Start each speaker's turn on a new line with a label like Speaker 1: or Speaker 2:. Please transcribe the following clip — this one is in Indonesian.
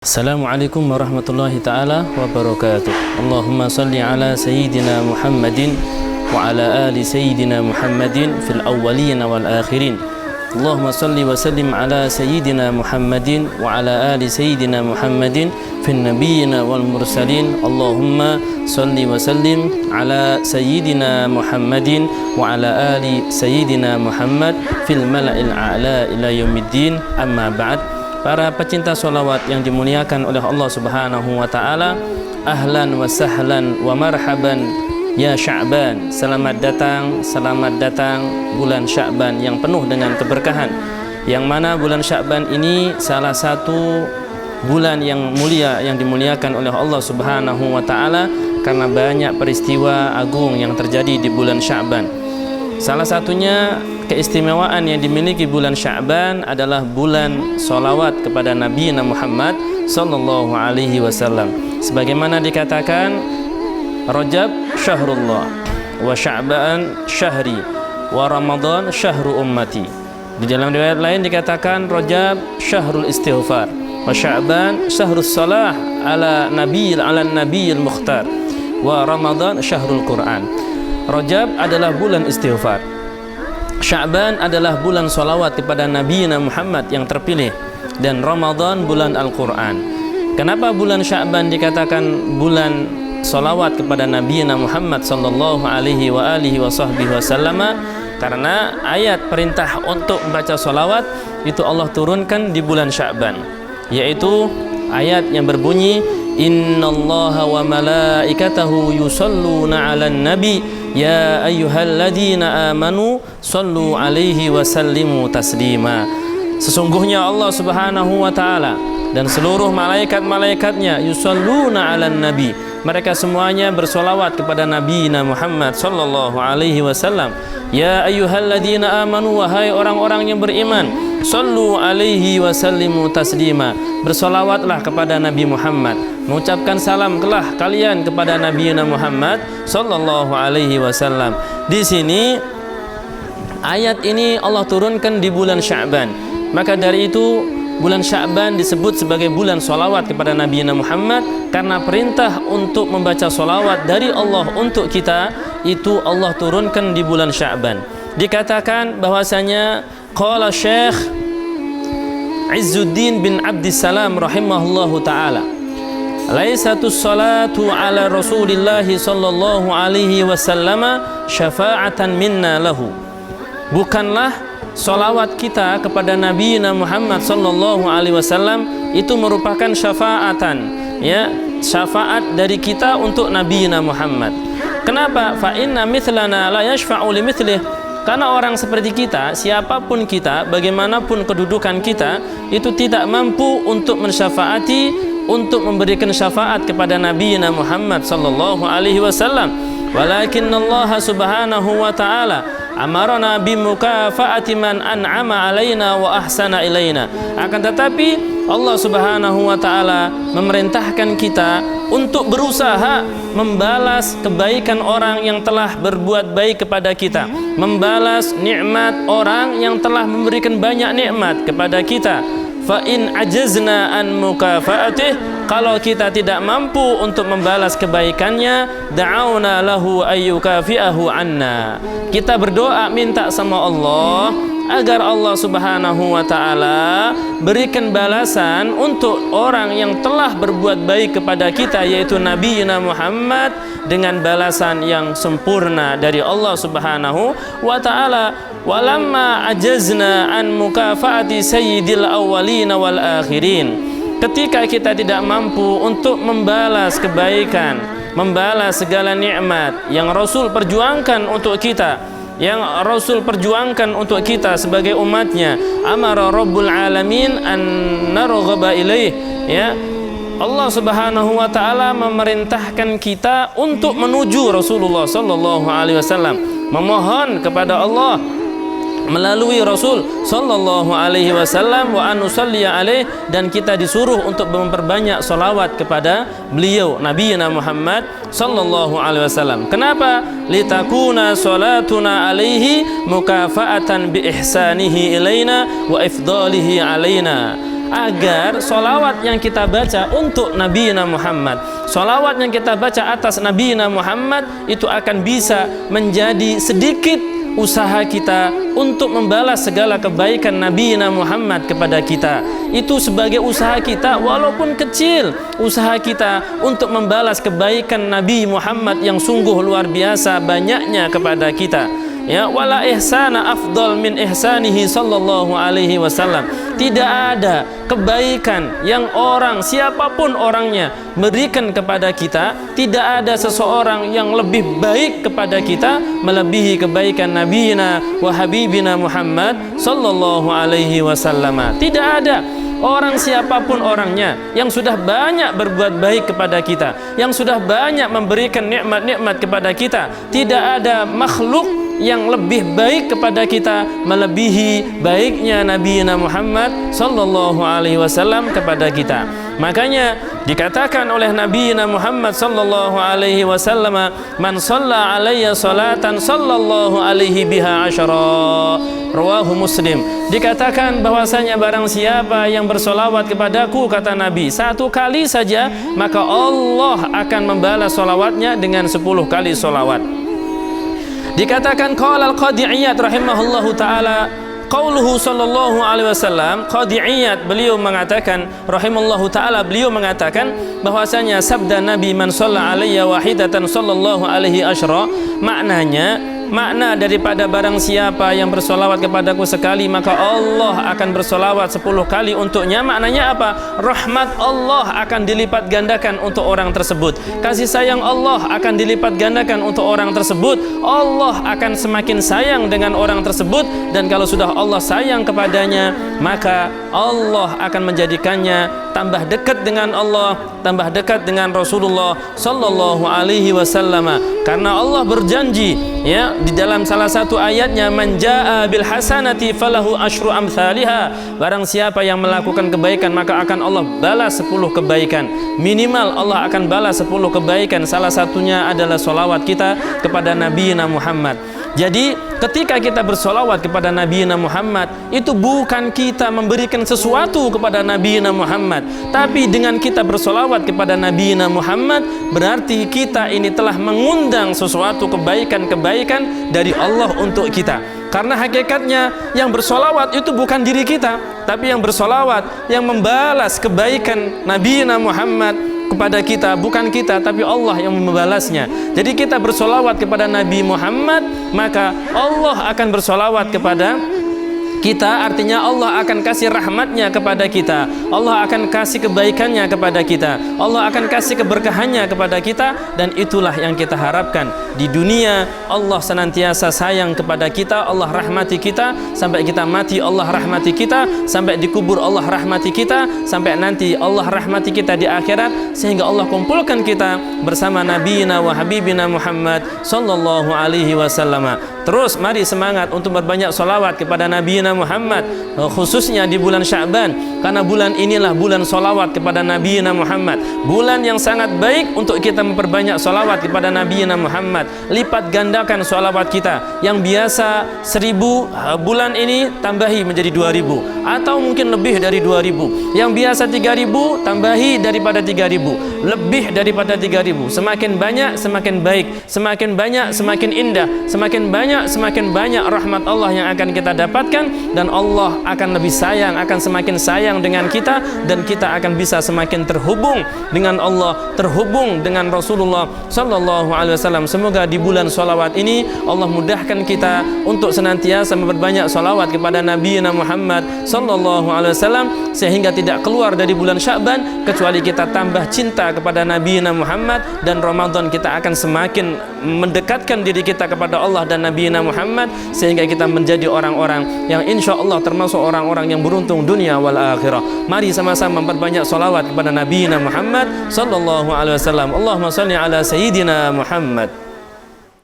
Speaker 1: Assalamualaikum warahmatullahi ta'ala wabarakatuh. Allahumma salli ala sayyidina Muhammadin wa ala ali sayyidina Muhammadin fil awwalin wal akhirin. Allahumma salli wa sallim ala sayyidina Muhammadin wa ala ali sayyidina Muhammadin fil nabiyyin wal mursalin. Allahumma salli wa sallim ala sayyidina Muhammadin wa ala ali sayyidina Muhammad fil mala'il a'la ila yaumiddin. Amma ba'd. Para pecinta sholawat yang dimuliakan oleh Allah Subhanahu wa Ta'ala, ahlan wa sahlan wa marhaban ya Sya'ban. Selamat datang bulan Sya'ban yang penuh dengan keberkahan, yang mana bulan Sya'ban ini salah satu bulan yang mulia, yang dimuliakan oleh Allah Subhanahu wa Ta'ala karena banyak peristiwa agung yang terjadi di bulan Sya'ban. Salah satunya keistimewaan yang dimiliki bulan Sya'ban adalah bulan sholawat kepada Nabi Muhammad sallallahu alaihi wasallam. Sebagaimana dikatakan, Rajab syahrullah wa Sya'ban syahri wa Ramadan syahru ummati. Di dalam riwayat lain dikatakan Rajab syahrul istighfar wa Sya'ban syahrus salah ala nabiyil mukhtar wa Ramadan syahrul Quran. Rajab adalah bulan istighfar, Sya'ban adalah bulan sholawat kepada Nabi Muhammad yang terpilih, dan Ramadan bulan Al-Quran. Kenapa bulan Sya'ban dikatakan bulan sholawat kepada Nabi Muhammad sallallahu alaihi wa alihi wasallam? Karena ayat perintah untuk membaca sholawat itu Allah turunkan di bulan Sya'ban, yaitu ayat yang berbunyi, Innallaha wa malaikatahu yusalluna 'alan nabi ya ayyuhalladzina amanu sallu alaihi wa sallimu taslima. Sesungguhnya Allah Subhanahu wa Ta'ala dan seluruh malaikat-malaikatnya yusalluna 'alan nabi, mereka semuanya bersolawat kepada Nabi Muhammad sallallahu alaihi wasallam. Ya ayyuhalladzina amanu, wahai orang-orang yang beriman, sallu alaihi wa sallimu taslima, bersolawatlah kepada Nabi Muhammad, mengucapkan salam kelah kalian kepada Nabi Muhammad sallallahu alaihi wasallam. Di sini ayat ini Allah turunkan di bulan Sya'ban. Maka dari itu bulan Sya'ban disebut sebagai bulan sholawat kepada Nabi Muhammad karena perintah untuk membaca sholawat dari Allah untuk kita itu Allah turunkan di bulan Sya'ban. Dikatakan bahwasanya qala Syekh Izzuddin bin Abdissalam rahimahullahu ta'ala, laisatus salatu ala rasulillahi sallallahu alaihi wasallama syafa'atan minna lahu. Bukanlah salawat kita kepada Nabi Muhammad sallallahu alaihi wasallam itu merupakan syafaatan, ya, syafaat dari kita untuk Nabi Muhammad. Kenapa? Fa inna mithlana la yashfa'u li mithlih. Karena orang seperti kita, siapapun kita, bagaimanapun kedudukan kita, itu tidak mampu untuk mensyafaati, untuk memberikan syafaat kepada Nabi Muhammad sallallahu alaihi wasallam. Walakinna Allah Subhanahu wa Ta'ala amarana bimukafaati man an'ama alaina wa ahsana ilaina. Akan tetapi Allah Subhanahu wa Ta'ala memerintahkan kita untuk berusaha membalas kebaikan orang yang telah berbuat baik kepada kita, membalas nikmat orang yang telah memberikan banyak nikmat kepada kita. Fa in ajazna an mukafaatih, kalau kita tidak mampu untuk membalas kebaikannya, da'auna lahu ayyukafi'ahu anna, kita berdoa minta sama Allah agar Allah Subhanahu wa Ta'ala berikan balasan untuk orang yang telah berbuat baik kepada kita, yaitu Nabi Muhammad, dengan balasan yang sempurna dari Allah Subhanahu wa Ta'ala. Walamma ajazna an mukafaati sayyidil awwalin wal akhirin, ketika kita tidak mampu untuk membalas kebaikan, membalas segala nikmat yang Rasul perjuangkan untuk kita, yang Rasul perjuangkan untuk kita sebagai umatnya, amara Rabbul Alamin an narghaba ilaih, ya, Allah Subhanahu wa Ta'ala memerintahkan kita untuk menuju Rasulullah sallallahu alaihi wasallam, memohon kepada Allah melalui Rasul sallallahu alaihi wasallam wa anusalliya alaih, dan kita disuruh untuk memperbanyak salawat kepada beliau Nabi Muhammad sallallahu alaihi wasallam. Kenapa? Litakuna salatuna alaihi mukafaatan bi ihsanihi ilaina wa ifdalihi alaina, agar sholawat yang kita baca untuk Nabi Muhammad, sholawat yang kita baca atas Nabi Muhammad itu akan bisa menjadi sedikit usaha kita untuk membalas segala kebaikan Nabi Muhammad kepada kita. Itu sebagai usaha kita, walaupun kecil, usaha kita untuk membalas kebaikan Nabi Muhammad yang sungguh luar biasa banyaknya kepada kita. Ya, wala ihsana afdal min ihsanihi sallallahu alaihi wasallam. Tidak ada kebaikan yang orang, siapapun orangnya, berikan kepada kita, tidak ada seseorang yang lebih baik kepada kita melebihi kebaikan Nabiyina wa Habibina Muhammad sallallahu alaihi wasallam. Tidak ada orang, siapapun orangnya, yang sudah banyak berbuat baik kepada kita, yang sudah banyak memberikan nikmat-nikmat kepada kita. Tidak ada makhluk yang lebih baik kepada kita melebihi baiknya Nabi Muhammad sallallahu alaihi wasallam kepada kita. Makanya dikatakan oleh Nabi Muhammad sallallahu alaihi wasallam, man shalla alayya salatan sallallahu alaihi biha asyara. Rawahu Muslim. Dikatakan bahwasanya barang siapa yang bersolawat kepadaku, kata Nabi, 1 kali saja, maka Allah akan membalas solawatnya dengan 10 kali solawat. Dikatakan qala al-Qadhi Iyad rahimahullahu taala, qauluhu sallallahu alaihi wasallam, Qadhi Iyad beliau mengatakan rahimallahu taala, beliau mengatakan bahwasanya sabda Nabi, man shalla alayya wahidatan sallallahu alaihi asyra, makna daripada barang siapa yang bersolawat kepadaku sekali, maka Allah akan bersolawat 10 kali untuknya. Maknanya apa? Rahmat Allah akan dilipat gandakan untuk orang tersebut, kasih sayang Allah akan dilipat gandakan untuk orang tersebut, Allah akan semakin sayang dengan orang tersebut, dan kalau sudah Allah sayang kepadanya, maka Allah akan menjadikannya tambah dekat dengan Allah, tambah dekat dengan Rasulullah sallallahu alaihi wasallam. Karena Allah berjanji, ya, di dalam salah satu ayatnya, man jaa bil hasanati falahu asyru amsalha. Barang siapa yang melakukan kebaikan, maka akan Allah balas 10 kebaikan. Minimal Allah akan balas 10 kebaikan. Salah satunya adalah solawat kita kepada Nabi Muhammad. Jadi ketika kita bersolawat kepada Nabi Muhammad, itu bukan kita memberikan sesuatu kepada Nabi Muhammad, tapi dengan kita bersolawat kepada Nabi Muhammad, berarti kita ini telah mengundang sesuatu kebaikan-kebaikan dari Allah untuk kita. Karena hakikatnya yang bersolawat itu bukan diri kita, tapi yang bersolawat, yang membalas kebaikan Nabi Muhammad kepada kita, bukan kita, tapi Allah yang membalasnya. Jadi kita bersolawat kepada Nabi Muhammad, maka Allah akan bersolawat kepada kita, artinya Allah akan kasih rahmatnya kepada kita, Allah akan kasih kebaikannya kepada kita, Allah akan kasih keberkahannya kepada kita. Dan itulah yang kita harapkan di dunia. Allah senantiasa sayang kepada kita, Allah rahmati kita sampai kita mati, Allah rahmati kita sampai dikubur, Allah rahmati kita sampai nanti Allah rahmati kita di akhirat, sehingga Allah kumpulkan kita bersama Nabiyina wa Habibina Muhammad sallallahu alaihi wasallam. Terus mari semangat untuk berbanyak solawat kepada Nabi Muhammad, khususnya di bulan Sya'ban, karena bulan inilah bulan solawat kepada Nabi Muhammad, bulan yang sangat baik untuk kita memperbanyak solawat kepada Nabi Muhammad. Lipat gandakan solawat kita yang biasa 1000, bulan ini tambahi menjadi 2000 atau mungkin lebih dari 2000. Yang biasa 3000 tambahi daripada 3000, lebih daripada 3000. Semakin banyak semakin baik, semakin banyak semakin indah, semakin banyak rahmat Allah yang akan kita dapatkan, dan Allah akan lebih sayang, akan semakin sayang dengan kita, dan kita akan bisa semakin terhubung dengan Allah, terhubung dengan Rasulullah sallallahu alaihi wasallam. Semoga di bulan sholawat ini Allah mudahkan kita untuk senantiasa memperbanyak sholawat kepada Nabi Muhammad sallallahu alaihi wasallam, sehingga tidak keluar dari bulan Sya'ban kecuali kita tambah cinta kepada Nabi Muhammad, dan Ramadan kita akan semakin mendekatkan diri kita kepada Allah dan Nabi Muhammad, sehingga kita menjadi orang-orang yang insya Allah termasuk orang-orang yang beruntung dunia wal akhirah. Mari sama-sama memperbanyak salawat kepada Nabi Muhammad sallallahu alaihi wasallam. Allahumma salli ala sayyidina Muhammad.